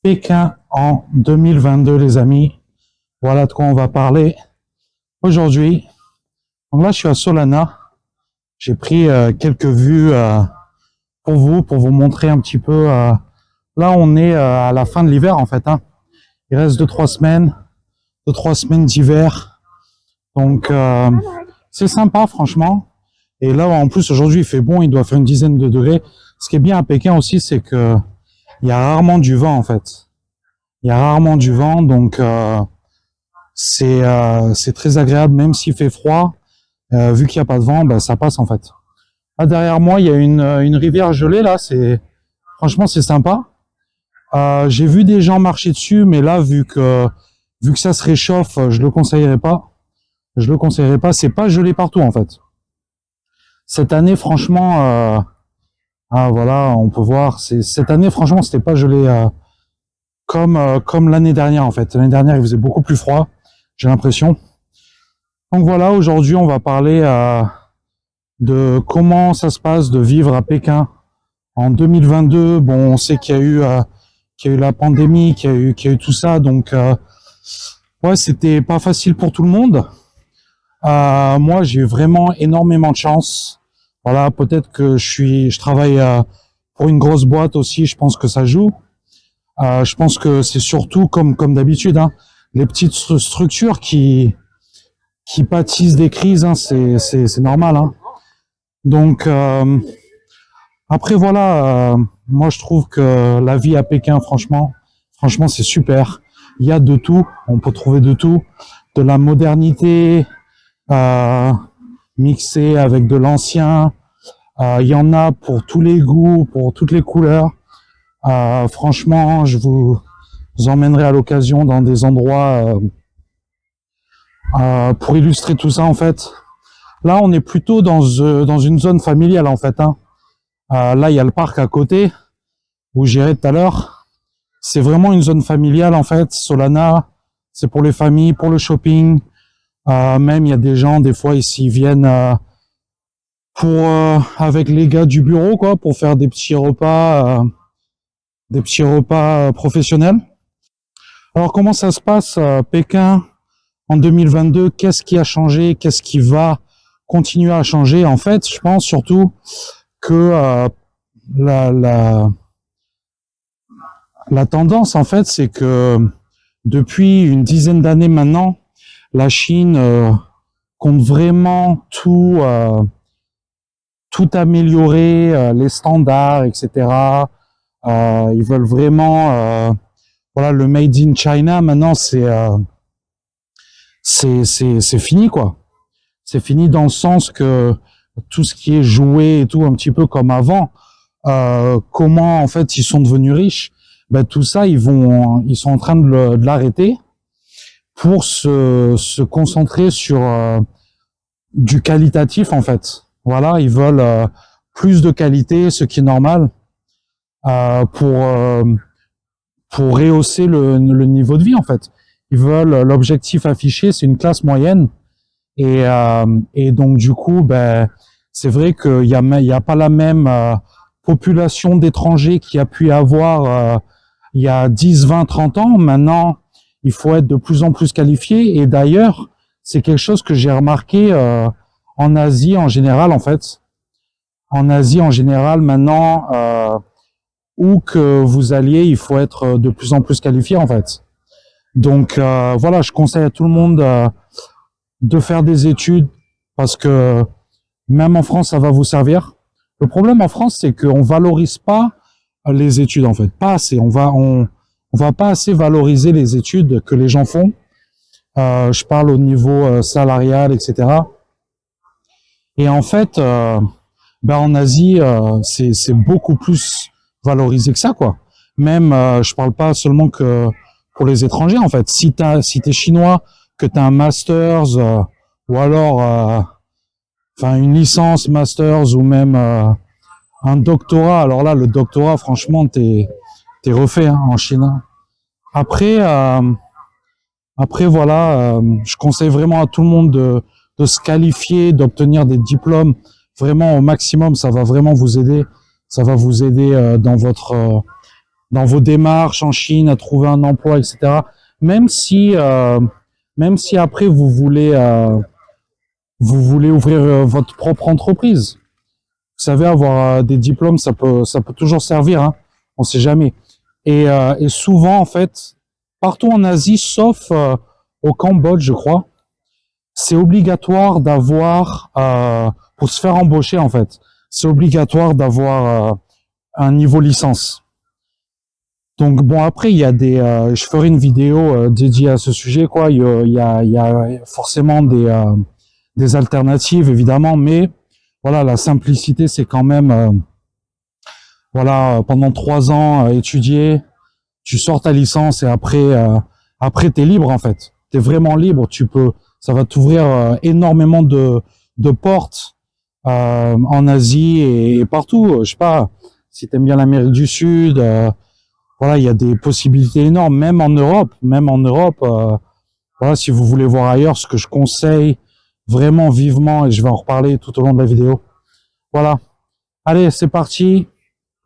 Pékin en 2022, les amis. Voilà de quoi on va parler aujourd'hui. Donc là, je suis à Solana. J'ai pris quelques vues pour vous montrer un petit peu. Là, on est à la fin de l'hiver, en fait. Il reste 2-3 semaines, 2-3 semaines d'hiver. Donc, c'est sympa, franchement. Et là, en plus, aujourd'hui, il fait bon. Il doit faire une dizaine de degrés. Ce qui est bien à Pékin aussi, c'est que il y a rarement du vent, en fait. Il y a rarement du vent, donc c'est très agréable, même s'il fait froid. Vu qu'il n'y a pas de vent, ben, ça passe, en fait. Là, derrière moi, il y a une rivière gelée, là. Franchement, c'est sympa. J'ai vu des gens marcher dessus, mais là, vu que ça se réchauffe, je le conseillerais pas. Je le conseillerais pas. C'est pas gelé partout, en fait. Cette année, franchement, voilà, on peut voir. Cette année, franchement, c'était pas gelé comme l'année dernière, en fait. L'année dernière, il faisait beaucoup plus froid, j'ai l'impression. Donc voilà, aujourd'hui, on va parler de comment ça se passe de vivre à Pékin en 2022. Bon, on sait qu'il y a eu la pandémie, qu'il y a eu tout ça, donc ouais, c'était pas facile pour tout le monde. Moi, j'ai eu vraiment énormément de chance. Voilà, peut-être que je travaille pour une grosse boîte aussi. Je pense que ça joue. Je pense que c'est surtout comme d'habitude, les petites structures qui pâtissent des crises. C'est normal. Donc après voilà, moi je trouve que la vie à Pékin, franchement, c'est super. Il y a de tout. On peut trouver de tout, de la modernité. Mixé avec de l'ancien. Il y en a pour tous les goûts, pour toutes les couleurs. Franchement, je vous emmènerai à l'occasion dans des endroits pour illustrer tout ça, en fait. Là, on est plutôt dans une zone familiale, en fait. Là, il y a le parc à côté où j'irai tout à l'heure. C'est vraiment une zone familiale, en fait. Solana, c'est pour les familles, pour le shopping. Même il y a des gens, des fois, ici, ils viennent avec les gars du bureau, quoi, pour faire des petits repas professionnels. Alors, comment ça se passe Pékin en 2022? Qu'est-ce qui a changé? Qu'est-ce qui va continuer à changer? En fait, je pense surtout que la tendance, en fait, c'est que depuis une dizaine d'années maintenant, la Chine compte vraiment tout améliorer, les standards, etc. Ils veulent vraiment, voilà, le made in China. Maintenant, c'est fini, quoi. C'est fini dans le sens que tout ce qui est jouet et tout, un petit peu comme avant. Comment en fait ils sont devenus riches? Ben tout ça, ils sont en train de l'arrêter pour se concentrer sur du qualitatif, en fait. Voilà, ils veulent plus de qualité, ce qui est normal, pour rehausser le niveau de vie, en fait. Ils veulent, l'objectif affiché, c'est une classe moyenne, et donc du coup, ben c'est vrai qu'il y a pas la même population d'étrangers qu'il y a pu y avoir il y a 10, 20, 30 ans. Maintenant, il faut être de plus en plus qualifié, et d'ailleurs, c'est quelque chose que j'ai remarqué en Asie en général, en fait. En Asie en général, maintenant, où que vous alliez, il faut être de plus en plus qualifié, en fait. Donc voilà, je conseille à tout le monde de faire des études, parce que même en France, ça va vous servir. Le problème en France, c'est qu'on valorise pas les études, en fait, pas assez. On va pas assez valoriser les études que les gens font. Je parle au niveau salarial, etc. Et en fait, ben en Asie, c'est beaucoup plus valorisé que ça, quoi. Même, je parle pas seulement que pour les étrangers, en fait. Si t'es chinois, que t'as un masters, ou alors, enfin une licence masters, ou même un doctorat. Alors là, le doctorat, franchement, t'es refait en Chine. Après, voilà, je conseille vraiment à tout le monde de se qualifier, d'obtenir des diplômes vraiment au maximum. Ça va vraiment vous aider. Ça va vous aider dans votre dans vos démarches en Chine à trouver un emploi, etc. Même si, même si après vous voulez ouvrir votre propre entreprise. Vous savez, avoir des diplômes, ça peut toujours servir, hein. On sait jamais. Et souvent, en fait, partout en Asie, sauf au Cambodge, je crois, c'est obligatoire d'avoir, pour se faire embaucher, en fait, c'est obligatoire d'avoir un niveau licence. Donc bon, après il y a je ferai une vidéo dédiée à ce sujet, quoi. Il y a forcément des alternatives évidemment, mais voilà, la simplicité c'est quand même, voilà, pendant 3 ans étudier, tu sors ta licence et après t'es libre en fait. T'es vraiment libre. Ça va t'ouvrir énormément de portes en Asie et partout. Je sais pas si t'aimes bien l'Amérique du Sud. Voilà, il y a des possibilités énormes, même en Europe. Voilà, si vous voulez voir ailleurs, ce que je conseille vraiment vivement, et je vais en reparler tout au long de la vidéo. Voilà. Allez, c'est parti.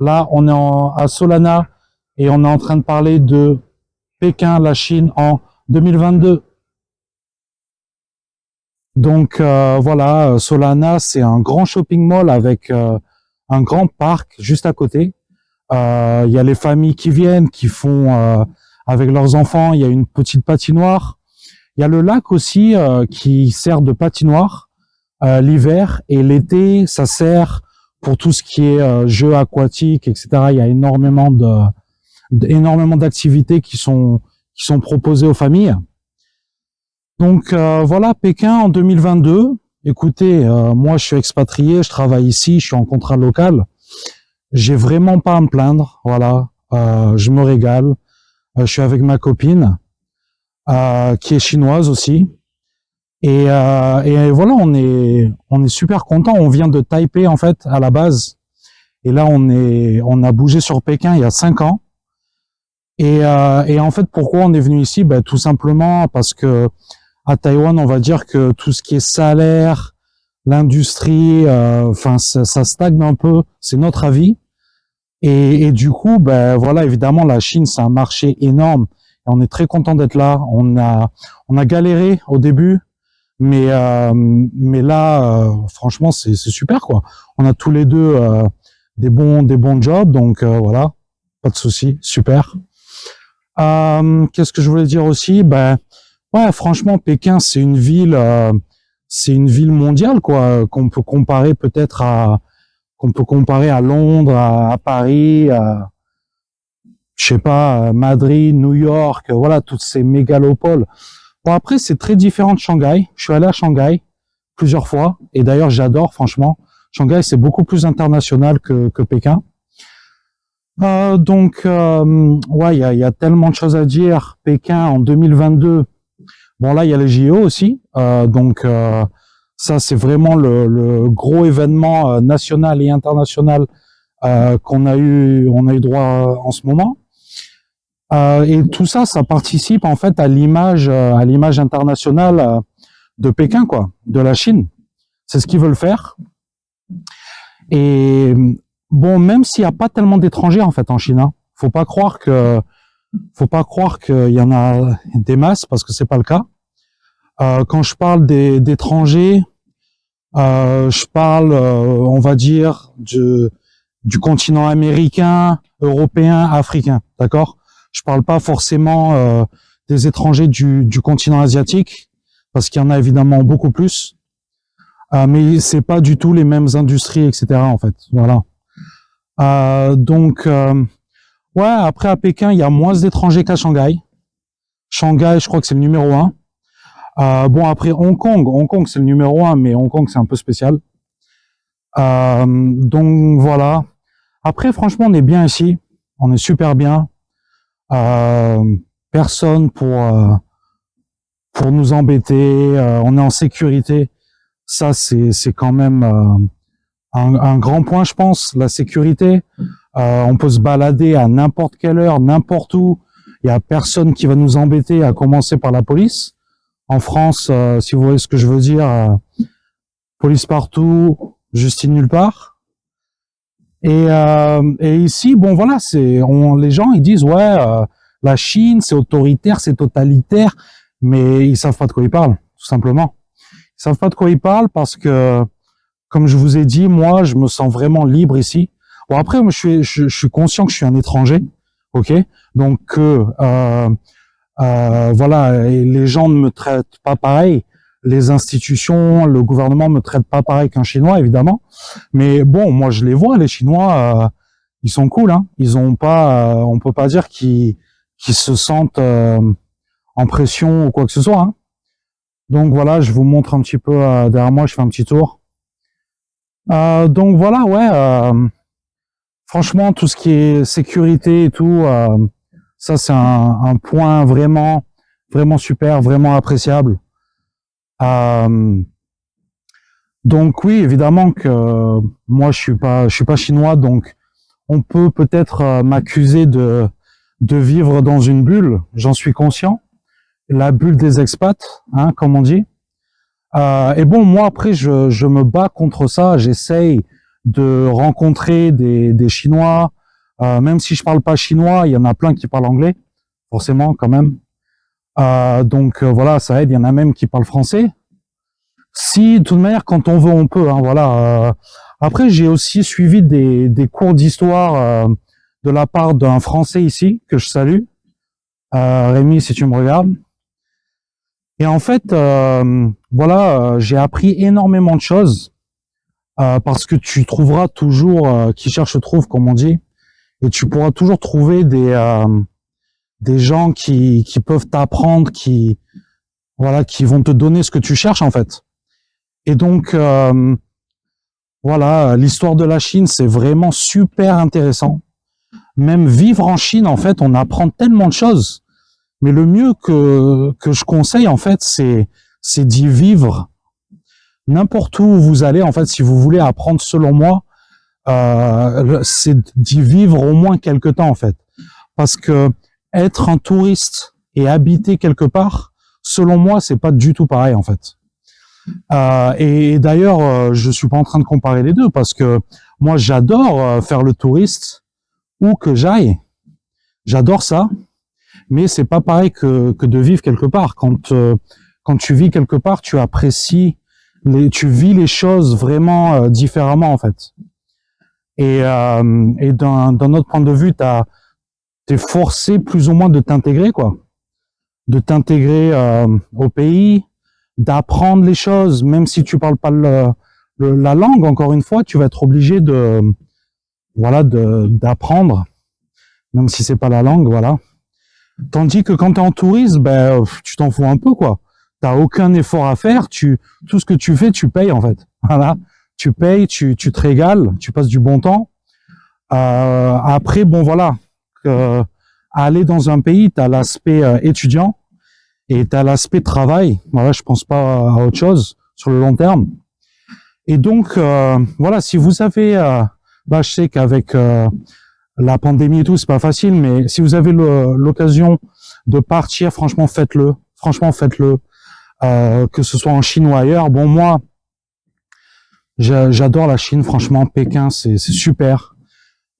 Là, on est à Solana et on est en train de parler de Pékin, la Chine en 2022. Donc voilà, Solana, c'est un grand shopping mall avec un grand parc juste à côté. Il y a les familles qui viennent, qui font avec leurs enfants. Il y a une petite patinoire. Il y a le lac aussi qui sert de patinoire l'hiver, et l'été, ça sert pour tout ce qui est jeux aquatiques, etc. Il y a énormément d'activités qui sont proposées aux familles. Donc voilà, Pékin en 2022. Écoutez, moi je suis expatrié, je travaille ici, je suis en contrat local. J'ai vraiment pas à me plaindre, voilà. Je me régale. Je suis avec ma copine, qui est chinoise aussi. Et voilà, on est super content. On vient de Taipei en fait à la base. Et là, on a bougé sur Pékin il y a 5 ans. Et en fait, pourquoi on est venu ici? Ben, tout simplement parce que à Taïwan, on va dire que tout ce qui est salaire, l'industrie, enfin, ça stagne un peu. C'est notre avis. Et du coup, ben voilà, évidemment, la Chine, c'est un marché énorme. Et on est très content d'être là. On a galéré au début, mais là, franchement, c'est super quoi. On a tous les deux des bons jobs, donc voilà, pas de souci, super. Qu'est-ce que je voulais dire aussi? Ben ouais, franchement, Pékin, c'est une ville mondiale quoi, qu'on peut comparer peut-être à Londres, à Paris, je sais pas, Madrid, New York, voilà, toutes ces mégalopoles. Bon, après, c'est très différent de Shanghai. Je suis allé à Shanghai plusieurs fois, et d'ailleurs, j'adore, franchement. Shanghai, c'est beaucoup plus international que Pékin. Donc, ouais, il y a tellement de choses à dire. Pékin en 2022. Bon, là, il y a les JO aussi. Donc, ça, c'est vraiment le gros événement national et international qu'on a eu droit en ce moment. Et tout ça, ça participe en fait à l'image internationale de Pékin, quoi, de la Chine. C'est ce qu'ils veulent faire. Et bon, même s'il n'y a pas tellement d'étrangers en fait en Chine, hein, faut pas croire qu'il y en a des masses, parce que c'est pas le cas. Quand je parle d'étrangers, je parle, on va dire, du continent américain, européen, africain, d'accord? Je parle pas forcément des étrangers du continent asiatique, parce qu'il y en a évidemment beaucoup plus, mais c'est pas du tout les mêmes industries, etc. En fait, voilà. Donc, ouais, après à Pékin, il y a moins d'étrangers qu'à Shanghai. Shanghai, je crois que c'est le numéro 1. Bon, après Hong Kong c'est le numéro 1, mais Hong Kong c'est un peu spécial. Donc voilà. Après, franchement, on est bien ici, on est super bien. Personne pour nous embêter. On est en sécurité. Ça, c'est quand même un grand point, je pense. La sécurité. On peut se balader à n'importe quelle heure, n'importe où. Il y a personne qui va nous embêter, à commencer par la police. En France, si vous voyez ce que je veux dire, police partout, justice nulle part. Et ici, bon voilà, les gens ils disent ouais, la Chine c'est autoritaire, c'est totalitaire, mais ils savent pas de quoi ils parlent, tout simplement. Ils savent pas de quoi ils parlent parce que, comme je vous ai dit, moi je me sens vraiment libre ici. Bon après, moi, je suis conscient que je suis un étranger, ok, donc voilà, et les gens ne me traitent pas pareil. Les institutions, le gouvernement me traite pas pareil qu'un Chinois, évidemment. Mais bon, moi je les vois, les Chinois, ils sont cool, hein. Ils ont pas, on peut pas dire qu'ils se sentent en pression ou quoi que ce soit, hein. Donc voilà, je vous montre un petit peu derrière moi, je fais un petit tour. Donc voilà, ouais. Franchement, tout ce qui est sécurité et tout, ça c'est un point vraiment, vraiment super, vraiment appréciable. Euh, donc oui, évidemment que moi je suis pas chinois, donc on peut peut-être m'accuser de vivre dans une bulle. J'en suis conscient, la bulle des expats, hein, comme on dit. Et bon, moi après je me bats contre ça. J'essaye de rencontrer des Chinois, même si je parle pas chinois, il y en a plein qui parlent anglais, forcément quand même. Donc voilà, ça aide. Il y en a même qui parlent français. Si, de toute manière, quand on veut, on peut. Hein, voilà. Après, j'ai aussi suivi des cours d'histoire de la part d'un Français ici que je salue, Rémi, si tu me regardes. Et en fait, voilà, j'ai appris énormément de choses parce que tu trouveras toujours, qui cherche trouve, comme on dit, et tu pourras toujours trouver des gens qui peuvent t'apprendre, voilà, qui vont te donner ce que tu cherches en fait. Et donc, voilà, l'histoire de la Chine, c'est vraiment super intéressant. Même vivre en Chine, en fait, on apprend tellement de choses. Mais le mieux que je conseille, en fait, c'est d'y vivre. N'importe où vous allez, en fait, si vous voulez apprendre, selon moi, c'est d'y vivre au moins quelque temps, en fait. Parce que être un touriste et habiter quelque part, selon moi, c'est pas du tout pareil, en fait. Et d'ailleurs, je suis pas en train de comparer les deux parce que moi, j'adore faire le touriste où que j'aille. J'adore ça, mais c'est pas pareil que de vivre quelque part. Quand tu vis quelque part, tu apprécies, tu vis les choses vraiment différemment en fait. Et d'un autre point de vue, t'es forcé plus ou moins de t'intégrer quoi, de t'intégrer au pays, d'apprendre les choses, même si tu parles pas la langue. Encore une fois, tu vas être obligé d'apprendre, même si c'est pas la langue, voilà. Tandis que quand tu es en tourisme, ben, tu t'en fous un peu, quoi. T'as aucun effort à faire, tout ce que tu fais, tu payes, en fait. Voilà. Tu payes, tu te régales, tu passes du bon temps. Après, bon, voilà. Aller dans un pays, t'as l'aspect étudiant et t'as l'aspect travail. Voilà, je pense pas à autre chose sur le long terme. Et donc, voilà, si vous avez, je sais qu'avec la pandémie et tout, c'est pas facile, mais si vous avez l'occasion de partir, franchement, faites-le. Franchement, faites-le. Que ce soit en Chine ou ailleurs. Bon, moi, j'adore la Chine, franchement. Pékin, c'est super.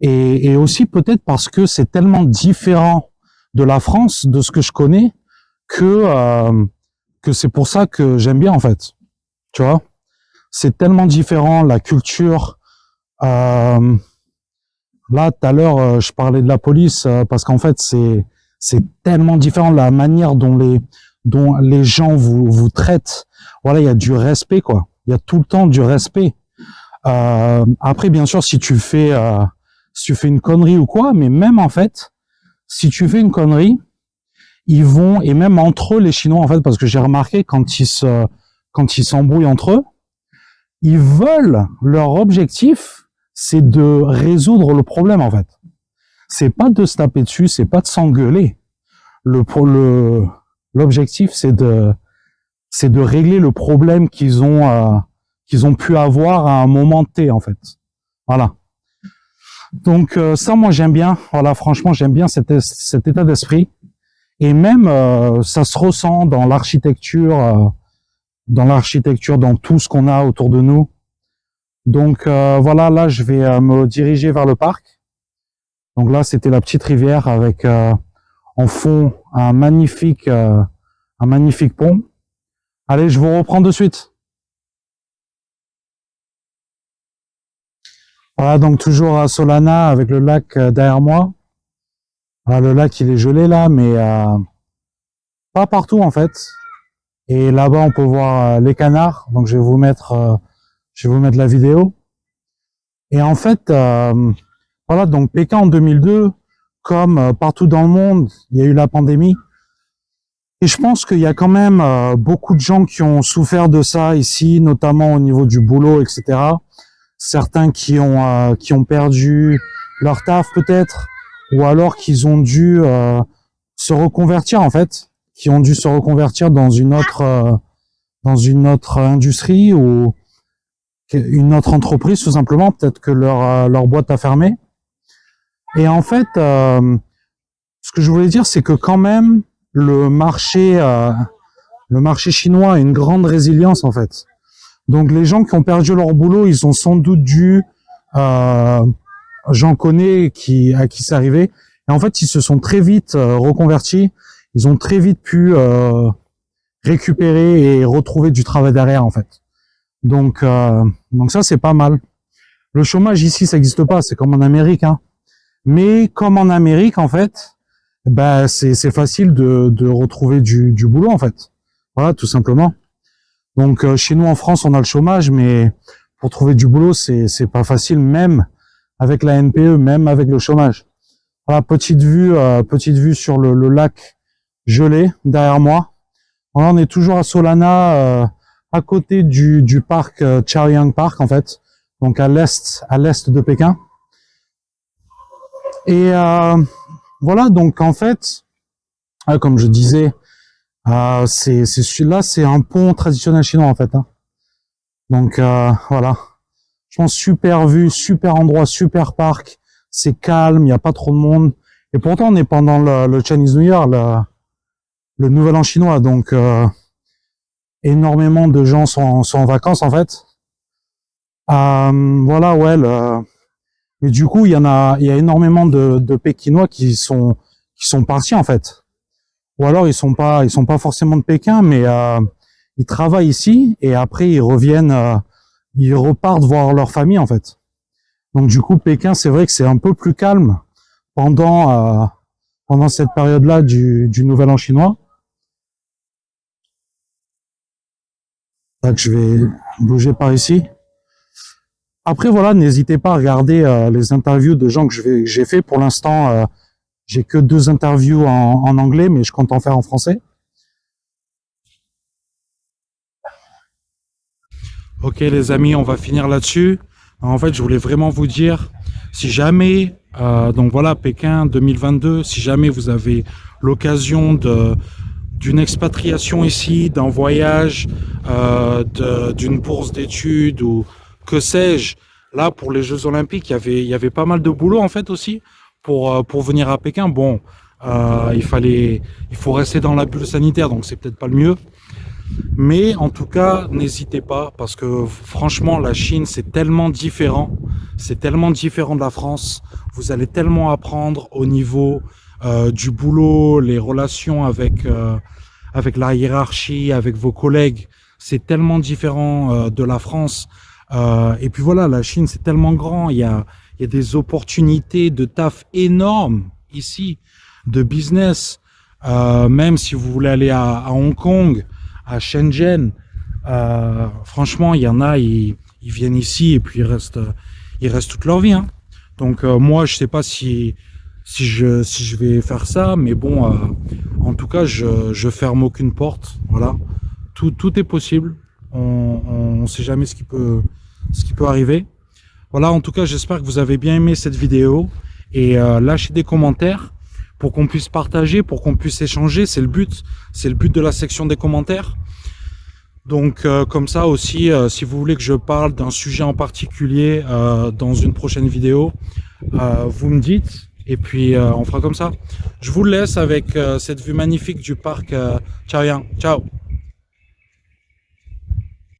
Et aussi peut-être parce que c'est tellement différent de la France, de ce que je connais, que c'est pour ça que j'aime bien, en fait. Tu vois? C'est tellement différent, la culture. Là, tout à l'heure, je parlais de la police parce qu'en fait, c'est tellement différent la manière dont les gens vous traitent. Voilà, il y a du respect, quoi. Il y a tout le temps du respect. Après, bien sûr, si tu fais une connerie ou quoi, mais même en fait, si tu fais une connerie, ils vont, et même entre eux, les Chinois, en fait, parce que j'ai remarqué quand ils s'embrouillent entre eux, ils veulent, leur objectif, c'est de résoudre le problème, en fait. C'est pas de se taper dessus, c'est pas de s'engueuler. L'objectif, c'est de régler le problème qu'ils ont pu avoir à un moment T, en fait. Voilà. Donc, ça, moi, j'aime bien. Voilà, franchement, j'aime bien cet état d'esprit. Et même, ça se ressent dans l'architecture, dans tout ce qu'on a autour de nous. Donc voilà, là je vais me diriger vers le parc. Donc là c'était la petite rivière avec en fond un magnifique pont. Allez, je vous reprends de suite. Voilà, donc toujours à Solana avec le lac derrière moi. Voilà, le lac il est gelé là, mais pas partout en fait. Et là-bas on peut voir les canards. Donc je vais vous mettre la vidéo. Et en fait, voilà, donc Pékin en 2002, comme partout dans le monde, il y a eu la pandémie. Et je pense qu'il y a quand même beaucoup de gens qui ont souffert de ça ici, notamment au niveau du boulot, etc. Certains qui ont perdu leur taf peut-être, ou alors qu'ils ont dû se reconvertir en fait, qui ont dû se reconvertir dans une autre industrie ou une autre entreprise tout simplement. Peut-être que leur boîte a fermé. Et en fait, ce que je voulais dire, c'est que quand même le marché chinois a une grande résilience en fait. Donc les gens qui ont perdu leur boulot, ils ont sans doute dû, j'en connais à qui c'est arrivé, et en fait ils se sont très vite reconvertis, ils ont très vite pu récupérer et retrouver du travail derrière en fait. Donc ça c'est pas mal. Le chômage ici ça n'existe pas, c'est comme en Amérique, hein. Mais comme en Amérique en fait, bah c'est facile de retrouver du boulot en fait. Voilà, tout simplement. Donc chez nous en France, on a le chômage, mais pour trouver du boulot, c'est pas facile, même avec la NPE, même avec le chômage. Voilà, petite vue sur le lac gelé derrière moi. Voilà, on est toujours à Solana, à côté du parc Chaoyang Park en fait, donc à l'est de Pékin. Et voilà, donc en fait, comme je disais, c'est celui-là, c'est un pont traditionnel chinois en fait, hein. Donc voilà, je pense super vue, super endroit, super parc, c'est calme, il n'y a pas trop de monde. Et pourtant on est pendant le Chinese New Year, le Nouvel An chinois, donc énormément de gens sont en vacances en fait. Voilà, ouais. Mais du coup il y a énormément de Pékinois qui sont partis en fait. Ou alors ils sont pas forcément de Pékin, mais ils travaillent ici et après ils reviennent, ils repartent voir leur famille en fait. Donc du coup Pékin, c'est vrai que c'est un peu plus calme pendant cette période-là du Nouvel An chinois. Donc je vais bouger par ici. Après voilà, n'hésitez pas à regarder les interviews de gens que j'ai fait. Pour l'instant, j'ai que 2 interviews en anglais, mais je compte en faire en français. Ok les amis, on va finir là-dessus. En fait, je voulais vraiment vous dire, si jamais, donc voilà, Pékin 2022, si jamais vous avez l'occasion d'une expatriation ici, d'un voyage, d'une bourse d'études ou que sais-je, là pour les Jeux Olympiques, il y avait pas mal de boulot en fait aussi pour venir à Pékin. Bon, il faut rester dans la bulle sanitaire, donc c'est peut-être pas le mieux. Mais en tout cas, n'hésitez pas parce que franchement, la Chine, c'est tellement différent. C'est tellement différent de la France. Vous allez tellement apprendre au niveau du boulot, les relations avec la hiérarchie, avec vos collègues. C'est tellement différent de la France. Et puis voilà, la Chine, c'est tellement grand. Il y a des opportunités de taf énormes ici, de business. Même si vous voulez aller à Hong Kong, à Shenzhen, franchement, il y en a, ils viennent ici et puis ils restent toute leur vie, hein. Donc moi, je sais pas si je vais faire ça, mais bon, en tout cas, je ferme aucune porte. Voilà, tout est possible. On sait jamais ce qui peut arriver. Voilà, en tout cas, j'espère que vous avez bien aimé cette vidéo et lâchez des commentaires pour qu'on puisse partager, pour qu'on puisse échanger. C'est le but de la section des commentaires. Donc comme ça aussi, si vous voulez que je parle d'un sujet en particulier dans une prochaine vidéo, vous me dites et puis on fera comme ça. Je vous laisse avec cette vue magnifique du parc Chaoyang. Ciao.